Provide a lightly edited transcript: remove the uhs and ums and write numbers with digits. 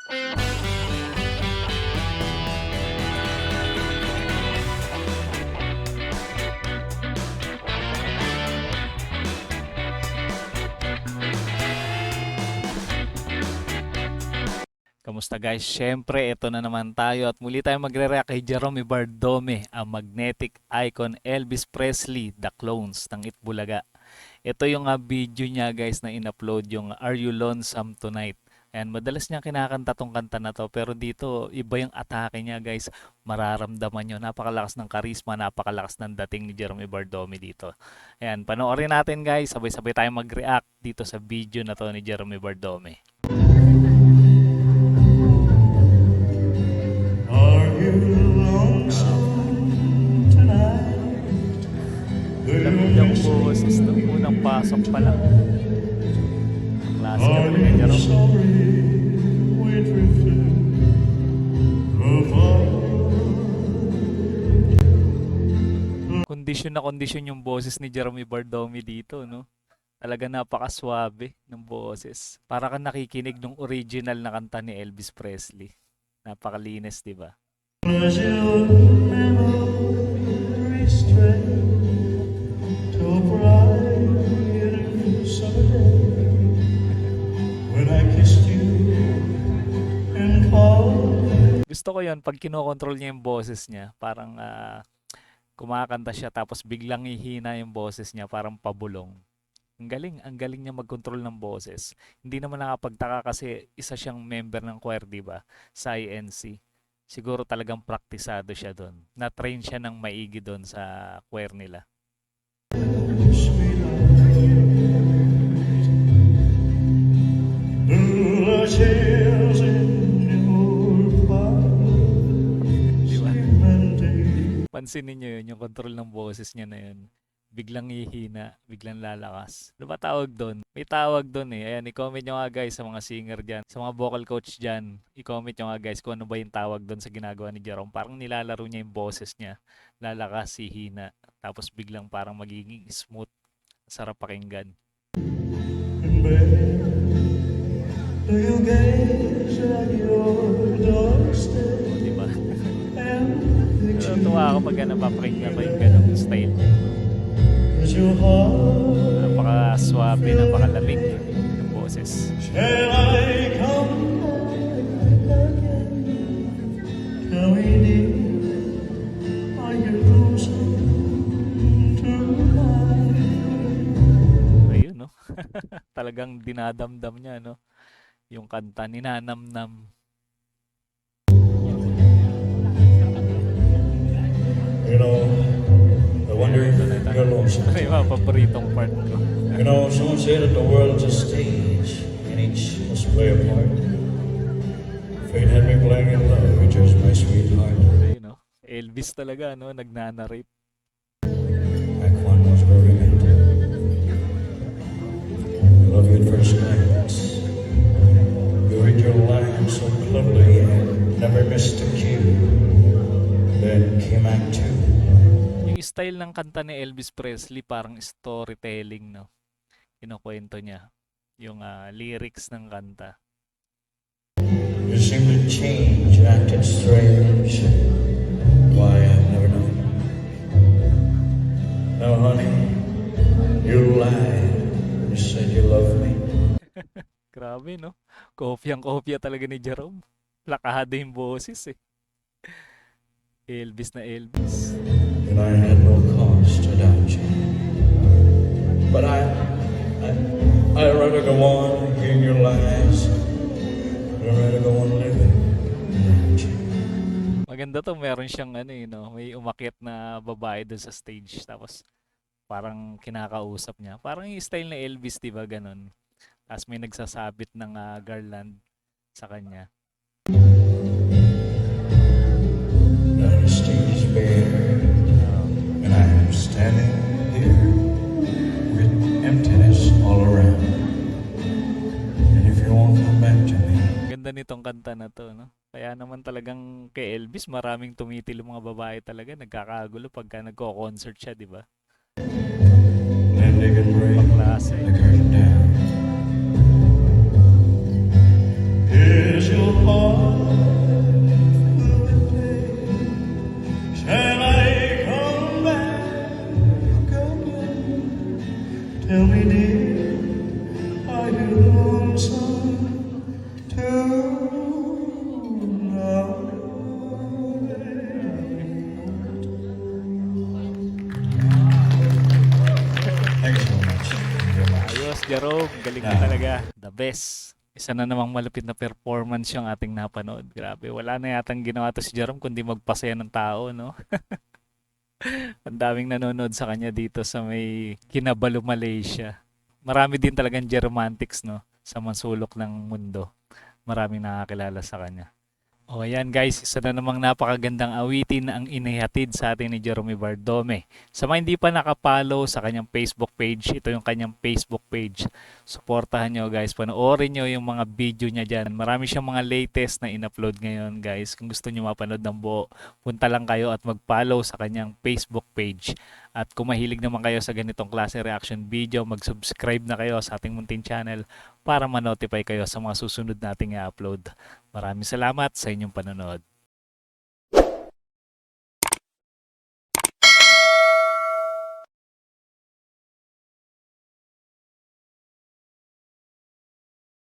Kamusta guys? Siyempre, ito na naman tayo at muli tayo magre-react kay Jerome Bardome, ang magnetic icon Elvis Presley, The Clones ng Itbulaga. Ito yung video niya guys na in-upload yung Are You Lonesome Tonight? And madalas niyang kinakanta tong kanta na to pero dito iba yung atake niya guys. Mararamdaman nyo, napakalakas ng karisma, napakalakas ng dating ni Jerome Bardome dito. Ayan, panoorin natin guys, sabay-sabay tayong mag-react dito sa video na to ni Jerome Bardome. Lamig yung boses nung unang pasok pa lang. Klase ka talaga niya rin. Kondisyon yung boses ni Jerome Bardome dito, no? Talaga napakaswabe ng boses. Para kang nakikinig ng original na kanta ni Elvis Presley. Napakalinis, di ba? Gusto ko yon pag kinokontrol niya yung boses niya, parang kumakanta siya tapos biglang ihina yung boses niya, parang pabulong. Ang galing niya mag-control ng boses. Hindi naman nakapagtaka kasi isa siyang member ng choir, di ba? Sa INC. Siguro talagang praktisado siya doon. Na-train siya ng maigi doon sa choir nila. Pansinin nyo yun, yung control ng boses niya na yun. Biglang hihina, biglang lalakas. Ano ba tawag doon? May tawag doon eh. Ayan, i-comment nyo nga guys sa mga singer dyan, sa mga vocal coach dyan. I-comment nyo nga guys kung ano ba yung tawag doon sa ginagawa ni Jerome. Parang nilalaro niya yung boses niya. Lalakas, hihina. Tapos biglang parang magiging smooth. Sarap pakinggan. Diba? Natuwa ako pag napapakinggan ko yung ganong style. Napaka-swabe, napakalamig ng boses. Ayun, no? Talagang dinadamdam niya, no? Yung kanta, ninanamnam. You know, I wonder if you're lonesome. Ito yung mga paboritong part ko. You know, someone say that the world's a stage and each must play a part. Fate had me playing in love with just my sweetheart. Ayun, no? Elvis talaga, no? Nagnanarrate. Act one was very meant. I love you at first glance. You read your lines so cleverly and never missed a cue. Then came act two. Yung style ng kanta ni Elvis Presley parang storytelling, no? Kinukwento niya yung lyrics ng kanta. You seem to change, acted strange. Why, I've never known. Now, honey, you lied. You said you love me. Grabe, no? Kopyang-kopya talaga ni Jerome. Lakahado yung boses, eh. Elvis na Elvis. And I had no cause to doubt you. But I rather go on hearing your lies. I'd rather go on living without you. Maganda to, meron siyang no? May umakyat na babae doon sa stage. Tapos parang kinakausap niya. Parang yung style na Elvis, di ba? Ganon. Tapos may nagsasabit ng garland sa kanya. The stage is bare, and I am standing here with emptiness all around. And if you won't come back to me, Ganda nitong kanta na to, no? Kaya naman talagang kay Elvis, maraming tumitil mga babae talaga. Nagkakagulo pagka nagko-concert siya, di ba? then they can bring Paklase. the curtain down. Is your heart galing na talaga. The best. Isa na namang malupit na performance yung ating napanood. Grabe, wala na yatang ginawa to si Jerome kundi magpasaya ng tao, no? Ang daming nanonood sa kanya dito sa may Kinabalu, Malaysia. Marami din talagang Geromantics, no? Sa mansulok ng mundo. Maraming nakakilala sa kanya. O ayan guys, isa na namang napakagandang awitin ang inihatid sa atin ni Jerome Bardome. Sa mga hindi pa nakapollow sa kanyang Facebook page, ito yung kanyang Facebook page. Suportahan nyo guys, panoorin nyo yung mga video niya dyan. Marami siyang mga latest na in-upload ngayon guys. Kung gusto nyo mapanood ng buo, punta lang kayo at mag-follow sa kanyang Facebook page. At kung mahilig naman kayo sa ganitong klase reaction video, mag-subscribe na kayo sa ating munting channel para ma-notify kayo sa mga susunod nating i-upload. Maraming salamat sa inyong panonood.